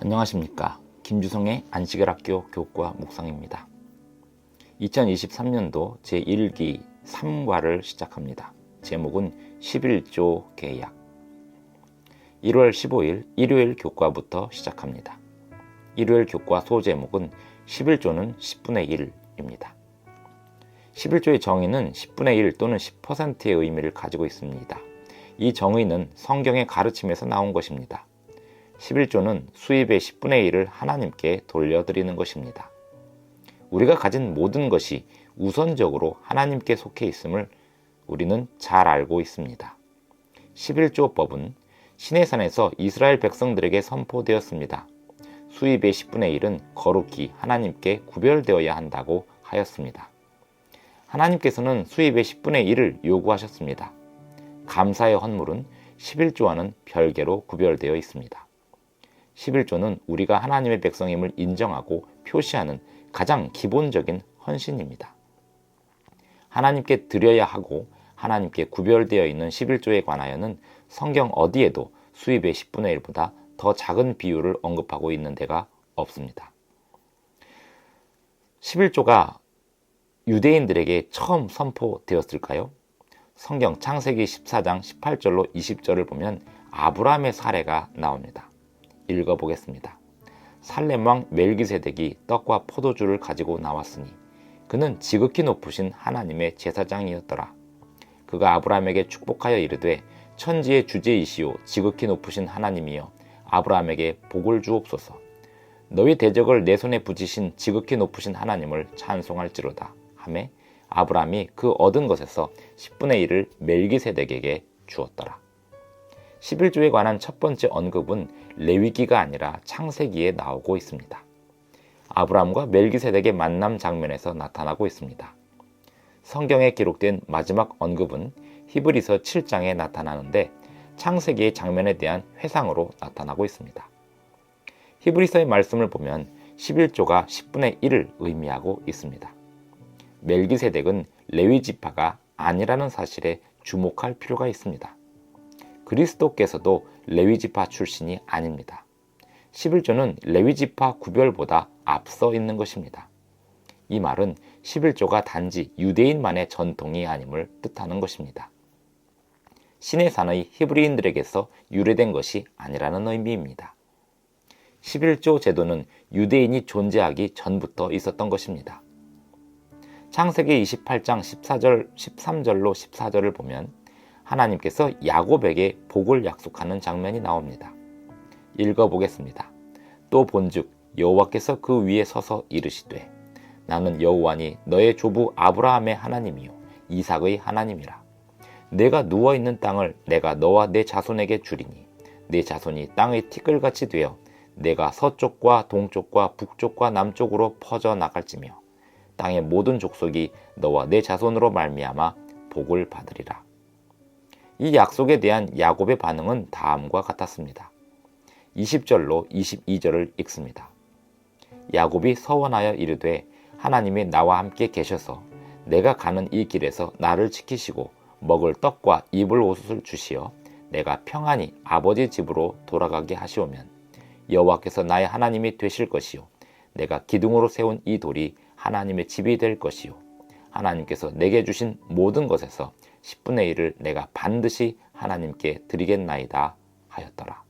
안녕하십니까. 김주성의 안식일학교 교과 묵상입니다. 2023년도 제1기 3과를 시작합니다. 제목은 11조 계약. 1월 15일 일요일 교과부터 시작합니다. 일요일 교과 소제목은 11조는 10분의 1입니다. 11조의 정의는 10분의 1 또는 10%의 의미를 가지고 있습니다. 이 정의는 성경의 가르침에서 나온 것입니다. 11조는 수입의 10분의 1을 하나님께 돌려드리는 것입니다. 우리가 가진 모든 것이 우선적으로 하나님께 속해 있음을 우리는 잘 알고 있습니다. 11조법은 시내산에서 이스라엘 백성들에게 선포되었습니다. 수입의 10분의 1은 거룩히 하나님께 구별되어야 한다고 하였습니다. 하나님께서는 수입의 10분의 1을 요구하셨습니다. 감사의 헌물은 11조와는 별개로 구별되어 있습니다. 11조는 우리가 하나님의 백성임을 인정하고 표시하는 가장 기본적인 헌신입니다. 하나님께 드려야 하고 하나님께 구별되어 있는 11조에 관하여는 성경 어디에도 수입의 10분의 1보다 더 작은 비율을 언급하고 있는 데가 없습니다. 11조가 유대인들에게 처음 선포되었을까요? 성경 창세기 14장 18절로 20절을 보면 아브라함의 사례가 나옵니다. 읽어보겠습니다. 살렘 왕 멜기세덱이 떡과 포도주를 가지고 나왔으니 그는 지극히 높으신 하나님의 제사장이었더라. 그가 아브라함에게 축복하여 이르되 천지의 주제이시오 지극히 높으신 하나님이여 아브라함에게 복을 주옵소서. 너희 대적을 내 손에 붙이신 지극히 높으신 하나님을 찬송할지로다 하매 아브라함이 그 얻은 것에서 10분의 1을 멜기세덱에게 주었더라. 11조에 관한 첫 번째 언급은 레위기가 아니라 창세기에 나오고 있습니다. 아브라함과 멜기세덱의 만남 장면에서 나타나고 있습니다. 성경에 기록된 마지막 언급은 히브리서 7장에 나타나는데 창세기의 장면에 대한 회상으로 나타나고 있습니다. 히브리서의 말씀을 보면 11조가 10분의 1을 의미하고 있습니다. 멜기세덱은 레위 지파가 아니라는 사실에 주목할 필요가 있습니다. 그리스도께서도 레위지파 출신이 아닙니다. 11조는 레위지파 구별보다 앞서 있는 것입니다. 이 말은 11조가 단지 유대인만의 전통이 아님을 뜻하는 것입니다. 시내산의 히브리인들에게서 유래된 것이 아니라는 의미입니다. 11조 제도는 유대인이 존재하기 전부터 있었던 것입니다. 창세기 28장 14절, 13절로 14절을 보면 하나님께서 야곱에게 복을 약속하는 장면이 나옵니다. 읽어보겠습니다. 또 본즉 여호와께서 그 위에 서서 이르시되 나는 여호와니 너의 조부 아브라함의 하나님이요 이삭의 하나님이라. 내가 누워있는 땅을 내가 너와 내 자손에게 주리니 내 자손이 땅의 티끌같이 되어 내가 서쪽과 동쪽과 북쪽과 남쪽으로 퍼져 나갈지며 땅의 모든 족속이 너와 내 자손으로 말미암아 복을 받으리라. 이 약속에 대한 야곱의 반응은 다음과 같았습니다. 20절로 22절을 읽습니다. 야곱이 서원하여 이르되 하나님이 나와 함께 계셔서 내가 가는 이 길에서 나를 지키시고 먹을 떡과 입을 옷을 주시어 내가 평안히 아버지 집으로 돌아가게 하시오면 여호와께서 나의 하나님이 되실 것이요 내가 기둥으로 세운 이 돌이 하나님의 집이 될 것이요 하나님께서 내게 주신 모든 것에서 10분의 1을 내가 반드시 하나님께 드리겠나이다 하였더라.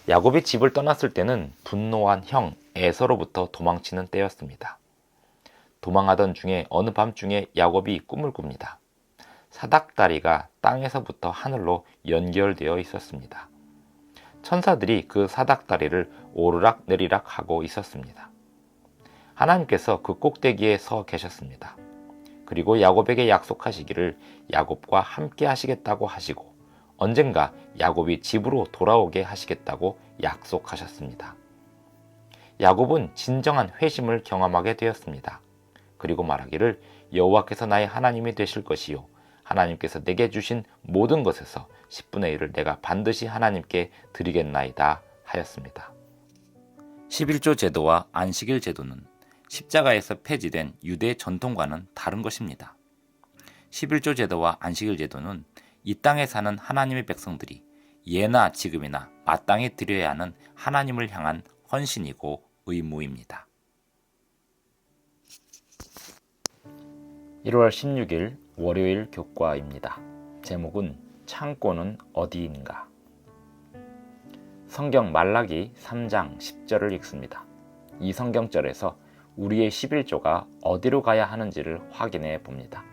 야곱이 집을 떠났을 때는 분노한 형 에서로부터 도망치는 때였습니다. 도망하던 중에 어느 밤중에 야곱이 꿈을 꿉니다. 사닥다리가 땅에서부터 하늘로 연결되어 있었습니다. 천사들이 그 사닥다리를 오르락 내리락 하고 있었습니다. 하나님께서 그 꼭대기에 서 계셨습니다. 그리고 야곱에게 약속하시기를 야곱과 함께 하시겠다고 하시고 언젠가 야곱이 집으로 돌아오게 하시겠다고 약속하셨습니다. 야곱은 진정한 회심을 경험하게 되었습니다. 그리고 말하기를 여호와께서 나의 하나님이 되실 것이요 하나님께서 내게 주신 모든 것에서 10분의 1을 내가 반드시 하나님께 드리겠나이다 하였습니다. 11조 제도와 안식일 제도는 십자가에서 폐지된 유대 전통과는 다른 것입니다. 11조 제도와 안식일 제도는 이 땅에 사는 하나님의 백성들이 예나 지금이나 마땅히 드려야 하는 하나님을 향한 헌신이고 의무입니다. 1월 16일 월요일 교과입니다. 제목은 창고는 어디인가? 성경 말라기 3장 10절을 읽습니다. 이 성경절에서 우리의 11조가 어디로 가야 하는지를 확인해 봅니다.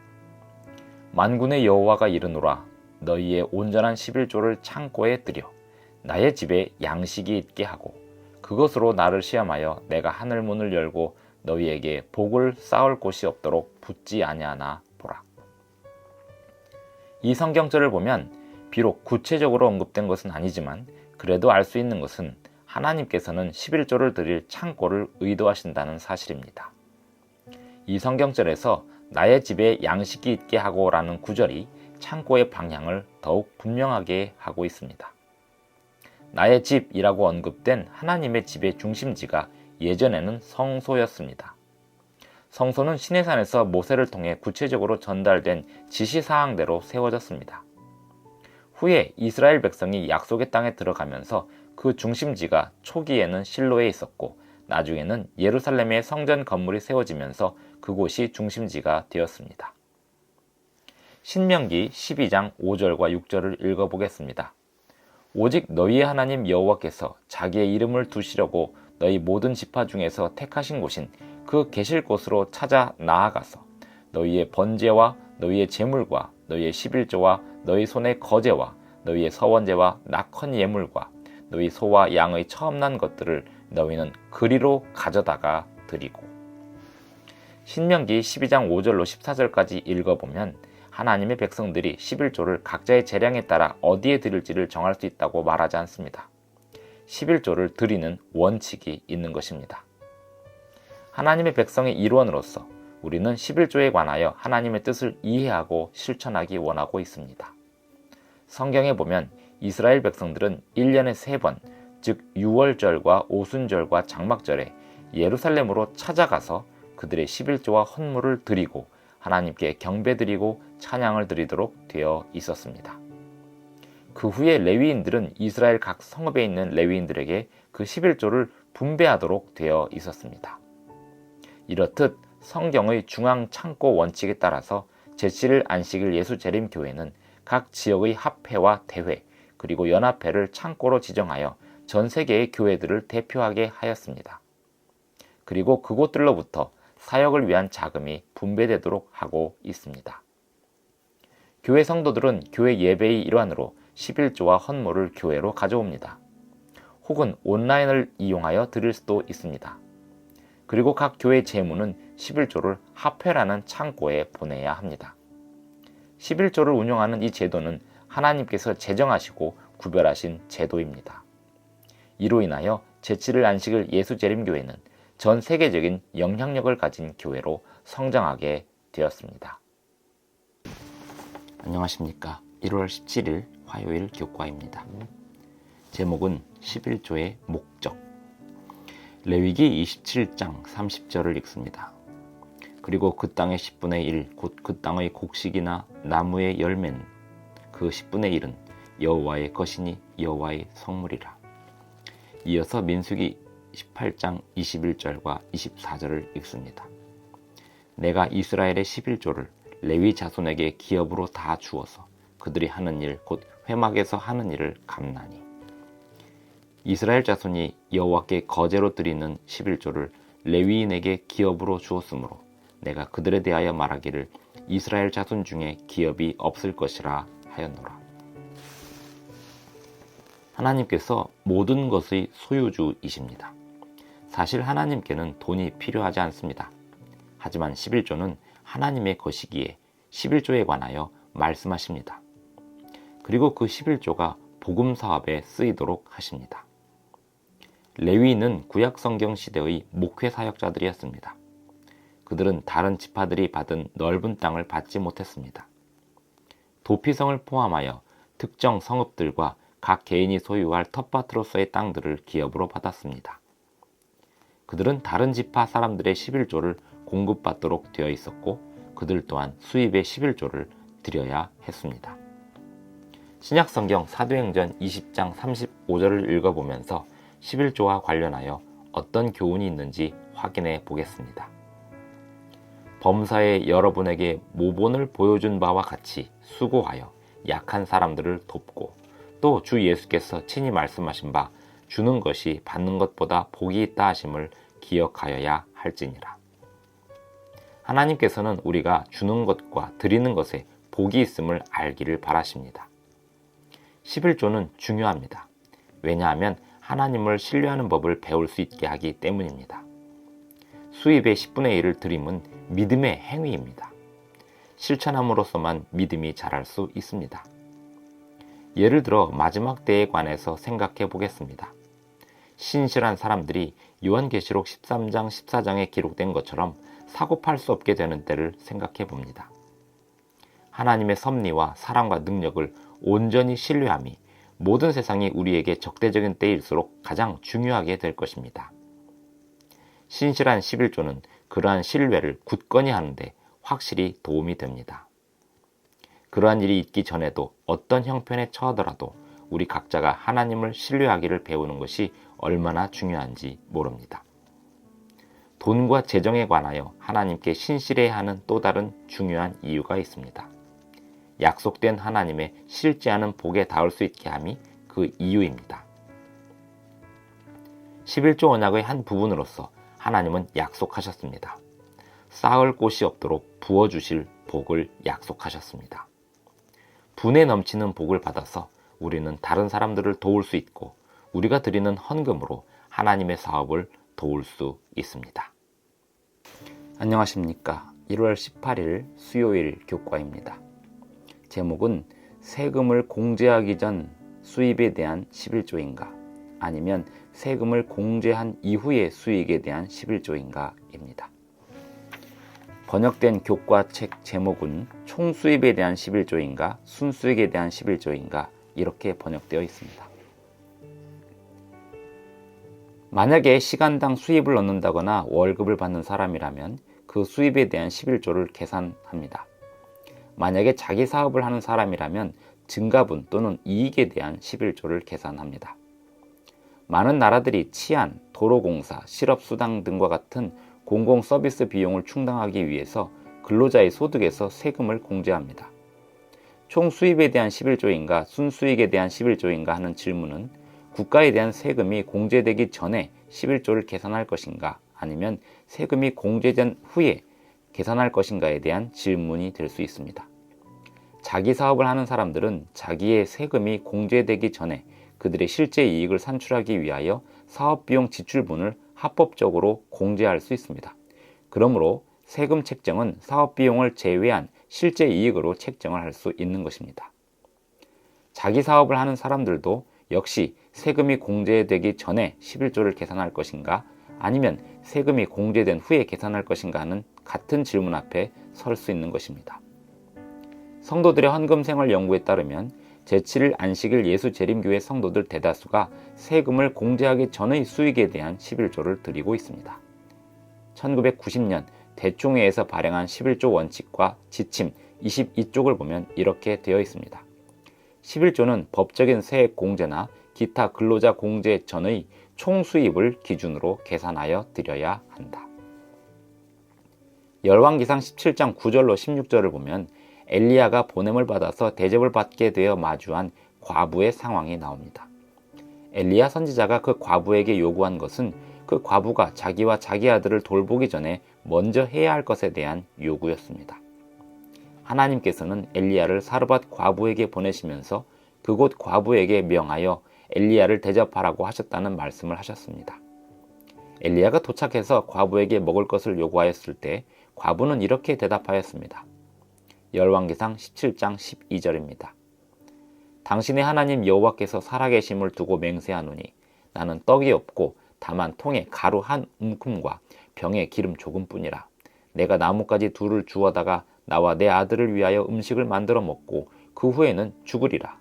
만군의 여호와가 이르노라, 너희의 온전한 11조를 창고에 들여 나의 집에 양식이 있게 하고 그것으로 나를 시험하여 내가 하늘 문을 열고 너희에게 복을 쌓을 곳이 없도록 붙지 아니하나 보라. 이 성경절을 보면 비록 구체적으로 언급된 것은 아니지만 그래도 알 수 있는 것은 하나님께서는 11조를 드릴 창고를 의도하신다는 사실입니다. 이 성경절에서 나의 집에 양식이 있게 하고 라는 구절이 창고의 방향을 더욱 분명하게 하고 있습니다. 나의 집이라고 언급된 하나님의 집의 중심지가 예전에는 성소였습니다. 성소는 시내산에서 모세를 통해 구체적으로 전달된 지시사항대로 세워졌습니다. 후에 이스라엘 백성이 약속의 땅에 들어가면서 그 중심지가 초기에는 실로에 있었고 나중에는 예루살렘의 성전 건물이 세워지면서 그곳이 중심지가 되었습니다. 신명기 12장 5절과 6절을 읽어보겠습니다. 오직 너희의 하나님 여호와께서 자기의 이름을 두시려고 너희 모든 지파 중에서 택하신 곳인 그 계실 곳으로 찾아 나아가서 너희의 번제와 너희의 제물과 너희의 11조와 너희 손의 거제와 너희의 서원제와 낙헌 예물과 너희 소와 양의 처음 난 것들을 너희는 그리로 가져다가 드리고. 신명기 12장 5절로 14절까지 읽어보면 하나님의 백성들이 11조를 각자의 재량에 따라 어디에 드릴지를 정할 수 있다고 말하지 않습니다. 11조를 드리는 원칙이 있는 것입니다. 하나님의 백성의 일원으로서 우리는 11조에 관하여 하나님의 뜻을 이해하고 실천하기 원하고 있습니다. 성경에 보면 이스라엘 백성들은 1년에 3번, 즉 유월절과 오순절과 장막절에 예루살렘으로 찾아가서 그들의 11조와 헌물을 드리고 하나님께 경배드리고 찬양을 드리도록 되어 있었습니다. 그 후에 레위인들은 이스라엘 각 성읍에 있는 레위인들에게 그 11조를 분배하도록 되어 있었습니다. 이렇듯 성경의 중앙 창고 원칙에 따라서 제7일 안식일 예수재림교회는 각 지역의 합회와 대회 그리고 연합회를 창고로 지정하여 전 세계의 교회들을 대표하게 하였습니다. 그리고 그곳들로부터 사역을 위한 자금이 분배되도록 하고 있습니다. 교회 성도들은 교회 예배의 일환으로 11조와 헌물을 교회로 가져옵니다. 혹은 온라인을 이용하여 드릴 수도 있습니다. 그리고 각 교회 재무는 11조를 합회라는 창고에 보내야 합니다. 11조를 운영하는 이 제도는 하나님께서 제정하시고 구별하신 제도입니다. 이로 인하여 제7일 안식일 예수재림교회는 전 세계적인 영향력을 가진 교회로 성장하게 되었습니다. 안녕하십니까. 1월 17일 화요일 교과입니다. 제목은 11조의 목적. 레위기 27장 30절을 읽습니다. 그리고 그 땅의 10분의 1, 곧 그 땅의 곡식이나 나무의 열매는 그 10분의 1은 여호와의 것이니 여호와의 성물이라. 이어서 민수기 18장 21절과 24절을 읽습니다. 내가 이스라엘의 11조를 레위 자손에게 기업으로 다 주어서 그들이 하는 일, 곧 회막에서 하는 일을 갚나니. 이스라엘 자손이 여호와께 거제로 드리는 11조를 레위인에게 기업으로 주었으므로 내가 그들에 대하여 말하기를 이스라엘 자손 중에 기업이 없을 것이라 하였노라. 하나님께서 모든 것의 소유주이십니다. 사실 하나님께는 돈이 필요하지 않습니다. 하지만 11조는 하나님의 것이기에 11조에 관하여 말씀하십니다. 그리고 그 11조가 복음 사업에 쓰이도록 하십니다. 레위인은 구약 성경 시대의 목회 사역자들이었습니다. 그들은 다른 지파들이 받은 넓은 땅을 받지 못했습니다. 도피성을 포함하여 특정 성읍들과 각 개인이 소유할 텃밭으로서의 땅들을 기업으로 받았습니다. 그들은 다른 지파 사람들의 11조를 공급받도록 되어 있었고 그들 또한 수입의 11조를 드려야 했습니다. 신약성경 사도행전 20장 35절을 읽어보면서 11조와 관련하여 어떤 교훈이 있는지 확인해 보겠습니다. 범사에 여러분에게 모본을 보여준 바와 같이 수고하여 약한 사람들을 돕고 또 주 예수께서 친히 말씀하신 바 주는 것이 받는 것보다 복이 있다 하심을 기억하여야 할지니라. 하나님께서는 우리가 주는 것과 드리는 것에 복이 있음을 알기를 바라십니다. 11조는 중요합니다. 왜냐하면 하나님을 신뢰하는 법을 배울 수 있게 하기 때문입니다. 수입의 10분의 1을 드림은 믿음의 행위입니다. 실천함으로써만 믿음이 자랄 수 있습니다. 예를 들어 마지막 때에 관해서 생각해 보겠습니다. 신실한 사람들이 요한계시록 13장 14장에 기록된 것처럼 사고팔 수 없게 되는 때를 생각해 봅니다. 하나님의 섭리와 사랑과 능력을 온전히 신뢰함이 모든 세상이 우리에게 적대적인 때일수록 가장 중요하게 될 것입니다. 신실한 11조는 그러한 신뢰를 굳건히 하는데 확실히 도움이 됩니다. 그러한 일이 있기 전에도 어떤 형편에 처하더라도 우리 각자가 하나님을 신뢰하기를 배우는 것이 얼마나 중요한지 모릅니다. 돈과 재정에 관하여 하나님께 신실해야 하는 또 다른 중요한 이유가 있습니다. 약속된 하나님의 실지 않은 복에 닿을 수 있게 함이 그 이유입니다. 11조 언약의 한 부분으로서 하나님은 약속하셨습니다. 쌓을 곳이 없도록 부어주실 복을 약속하셨습니다. 분에 넘치는 복을 받아서 우리는 다른 사람들을 도울 수 있고 우리가 드리는 헌금으로 하나님의 사업을 도울 수 있습니다. 안녕하십니까. 1월 18일 수요일 교과입니다. 제목은 세금을 공제하기 전 수입에 대한 11조인가 아니면 세금을 공제한 이후의 수익에 대한 11조인가 입니다. 번역된 교과책 제목은 총수입에 대한 11조인가 순수익에 대한 11조인가 이렇게 번역되어 있습니다. 만약에 시간당 수입을 얻는다거나 월급을 받는 사람이라면 그 수입에 대한 11조를 계산합니다. 만약에 자기 사업을 하는 사람이라면 증가분 또는 이익에 대한 11조를 계산합니다. 많은 나라들이 치안, 도로공사, 실업수당 등과 같은 공공서비스 비용을 충당하기 위해서 근로자의 소득에서 세금을 공제합니다. 총 수입에 대한 11조인가 순수익에 대한 11조인가 하는 질문은 국가에 대한 세금이 공제되기 전에 11조를 계산할 것인가 아니면 세금이 공제된 후에 계산할 것인가에 대한 질문이 될 수 있습니다. 자기 사업을 하는 사람들은 자기의 세금이 공제되기 전에 그들의 실제 이익을 산출하기 위하여 사업비용 지출분을 합법적으로 공제할 수 있습니다. 그러므로 세금 책정은 사업비용을 제외한 실제 이익으로 책정을 할 수 있는 것입니다. 자기 사업을 하는 사람들도 역시 세금이 공제되기 전에 11조를 계산할 것인가 아니면 세금이 공제된 후에 계산할 것인가 하는 같은 질문 앞에 설 수 있는 것입니다. 성도들의 헌금생활 연구에 따르면 제7일 안식일 예수재림교회 성도들 대다수가 세금을 공제하기 전의 수익에 대한 11조를 드리고 있습니다. 1990년 대총회에서 발행한 11조 원칙과 지침 22쪽을 보면 이렇게 되어 있습니다. 11조는 법적인 세액 공제나 기타 근로자 공제 전의 총 수입을 기준으로 계산하여 드려야 한다. 열왕기상 17장 9절로 16절을 보면 엘리야가 보냄을 받아서 대접을 받게 되어 마주한 과부의 상황이 나옵니다. 엘리야 선지자가 그 과부에게 요구한 것은 그 과부가 자기와 자기 아들을 돌보기 전에 먼저 해야 할 것에 대한 요구였습니다. 하나님께서는 엘리야를 사르밧 과부에게 보내시면서 그곳 과부에게 명하여 엘리야를 대접하라고 하셨다는 말씀을 하셨습니다. 엘리야가 도착해서 과부에게 먹을 것을 요구하였을 때 과부는 이렇게 대답하였습니다. 열왕기상 17장 12절입니다. 당신의 하나님 여호와께서 살아계심을 두고 맹세하노니 나는 떡이 없고 다만 통에 가루 한 움큼과 병에 기름 조금뿐이라. 내가 나뭇가지 둘을 주워다가 나와 내 아들을 위하여 음식을 만들어 먹고 그 후에는 죽으리라.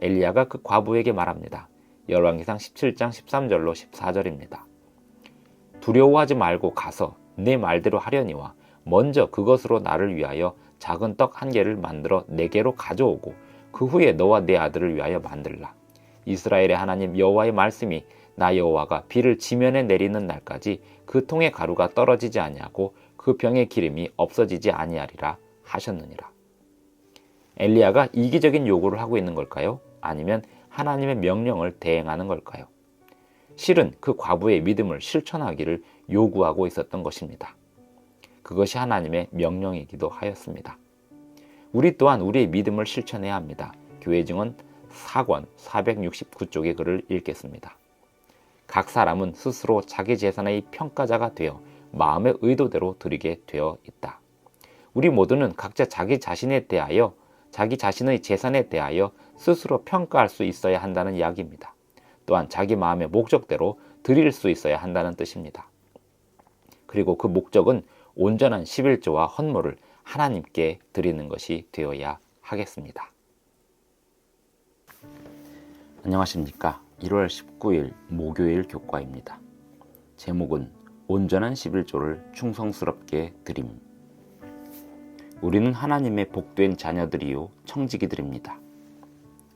엘리야가 그 과부에게 말합니다. 열왕기상 17장 13절로 14절입니다. 두려워하지 말고 가서 내 말대로 하려니와 먼저 그것으로 나를 위하여 작은 떡 한 개를 만들어 내게로 가져오고 그 후에 너와 내 아들을 위하여 만들라. 이스라엘의 하나님 여호와의 말씀이 나 여호와가 비를 지면에 내리는 날까지 그 통의 가루가 떨어지지 아니하고 그 병의 기름이 없어지지 아니하리라 하셨느니라. 엘리야가 이기적인 요구를 하고 있는 걸까요? 아니면 하나님의 명령을 대행하는 걸까요? 실은 그 과부의 믿음을 실천하기를 요구하고 있었던 것입니다. 그것이 하나님의 명령이기도 하였습니다. 우리 또한 우리의 믿음을 실천해야 합니다. 교회 증언 4권 469쪽의 글을 읽겠습니다. 각 사람은 스스로 자기 재산의 평가자가 되어 마음의 의도대로 드리게 되어 있다. 우리 모두는 각자 자기 자신에 대하여, 자기 자신의 재산에 대하여 스스로 평가할 수 있어야 한다는 이야기입니다. 또한 자기 마음의 목적대로 드릴 수 있어야 한다는 뜻입니다. 그리고 그 목적은 온전한 11조와 헌물을 하나님께 드리는 것이 되어야 하겠습니다. 안녕하십니까. 1월 19일 목요일 교과입니다. 제목은 온전한 11조를 충성스럽게 드림. 우리는 하나님의 복된 자녀들이요 청지기들입니다.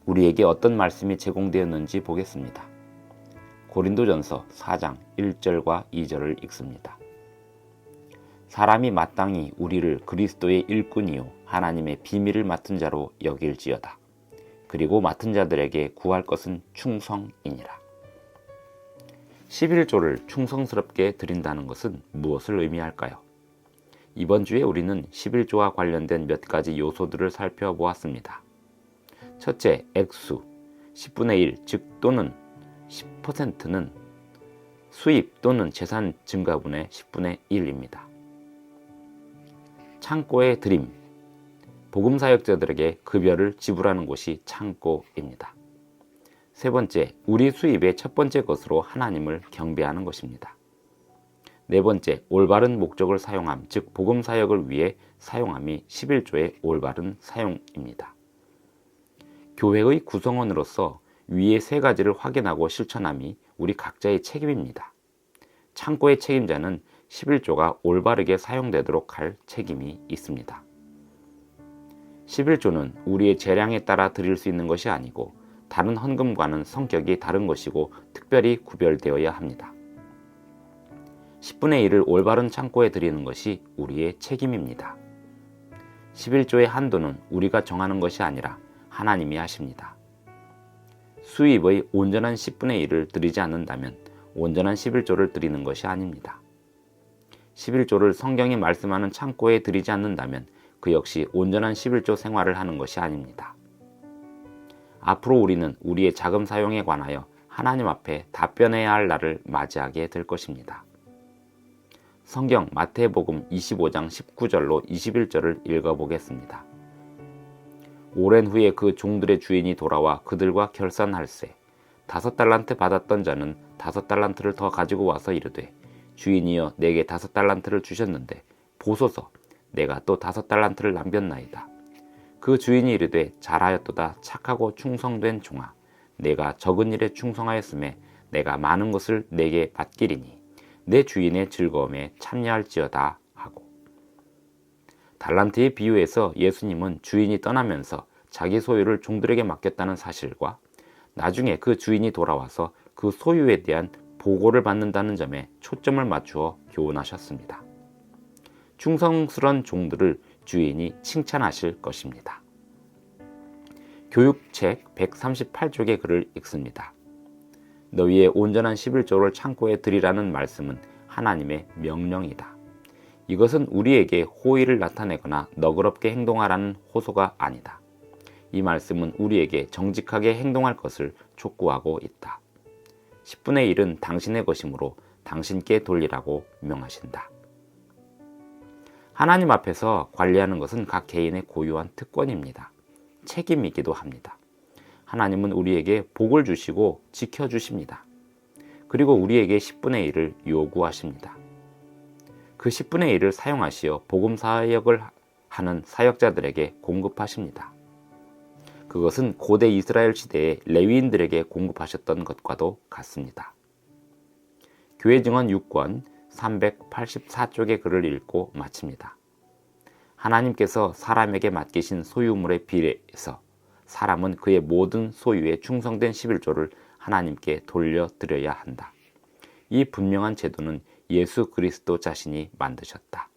우리에게 어떤 말씀이 제공되었는지 보겠습니다. 고린도전서 4장 1절과 2절을 읽습니다. 사람이 마땅히 우리를 그리스도의 일꾼이요 하나님의 비밀을 맡은 자로 여길지어다. 그리고 맡은 자들에게 구할 것은 충성이니라. 11조를 충성스럽게 드린다는 것은 무엇을 의미할까요? 이번 주에 우리는 11조와 관련된 몇 가지 요소들을 살펴보았습니다. 첫째, 액수 10분의 1, 즉 또는 10%는 수입 또는 재산 증가분의 10분의 1입니다. 창고의 드림, 복음사역자들에게 급여를 지불하는 곳이 창고입니다. 세 번째, 우리 수입의 첫 번째 것으로 하나님을 경배하는 것입니다. 네 번째, 올바른 목적을 사용함, 즉 복음사역을 위해 사용함이 11조의 올바른 사용입니다. 교회의 구성원으로서 위의 세 가지를 확인하고 실천함이 우리 각자의 책임입니다. 창고의 책임자는 11조가 올바르게 사용되도록 할 책임이 있습니다. 11조는 우리의 재량에 따라 드릴 수 있는 것이 아니고 다른 헌금과는 성격이 다른 것이고 특별히 구별되어야 합니다. 10분의 1을 올바른 창고에 드리는 것이 우리의 책임입니다. 11조의 한도는 우리가 정하는 것이 아니라 하나님이 하십니다. 수입의 온전한 10분의 1을 드리지 않는다면 온전한 11조를 드리는 것이 아닙니다. 11조를 성경이 말씀하는 창고에 드리지 않는다면 그 역시 온전한 11조 생활을 하는 것이 아닙니다. 앞으로 우리는 우리의 자금 사용에 관하여 하나님 앞에 답변해야 할 날을 맞이하게 될 것입니다. 성경 마태복음 25장 19절로 21절을 읽어보겠습니다. 오랜 후에 그 종들의 주인이 돌아와 그들과 결산할세 5달란트 받았던 자는 5달란트를 더 가지고 와서 이르되 주인이여 내게 5달란트를 주셨는데 보소서 내가 또 5달란트를 남겼나이다. 그 주인이 이르되 잘하였도다 착하고 충성된 종아 내가 적은 일에 충성하였음에 내가 많은 것을 내게 받기리니 내 주인의 즐거움에 참여할지어다 하고. 달란트의 비유에서 예수님은 주인이 떠나면서 자기 소유를 종들에게 맡겼다는 사실과 나중에 그 주인이 돌아와서 그 소유에 대한 보고를 받는다는 점에 초점을 맞추어 교훈하셨습니다. 충성스러운 종들을 주인이 칭찬하실 것입니다. 교육책 138쪽의 글을 읽습니다. 너희의 온전한 11조를 창고에 드리라는 말씀은 하나님의 명령이다. 이것은 우리에게 호의를 나타내거나 너그럽게 행동하라는 호소가 아니다. 이 말씀은 우리에게 정직하게 행동할 것을 촉구하고 있다. 10분의 1은 당신의 것이므로 당신께 돌리라고 명하신다. 하나님 앞에서 관리하는 것은 각 개인의 고유한 특권입니다. 책임이기도 합니다. 하나님은 우리에게 복을 주시고 지켜주십니다. 그리고 우리에게 10분의 1을 요구하십니다. 그 10분의 1을 사용하시어 복음 사역을 하는 사역자들에게 공급하십니다. 그것은 고대 이스라엘 시대에 레위인들에게 공급하셨던 것과도 같습니다. 교회 증언 6권 384쪽의 글을 읽고 마칩니다. 하나님께서 사람에게 맡기신 소유물에 비례해서 사람은 그의 모든 소유에 충성된 11조를 하나님께 돌려드려야 한다. 이 분명한 제도는 예수 그리스도 자신이 만드셨다.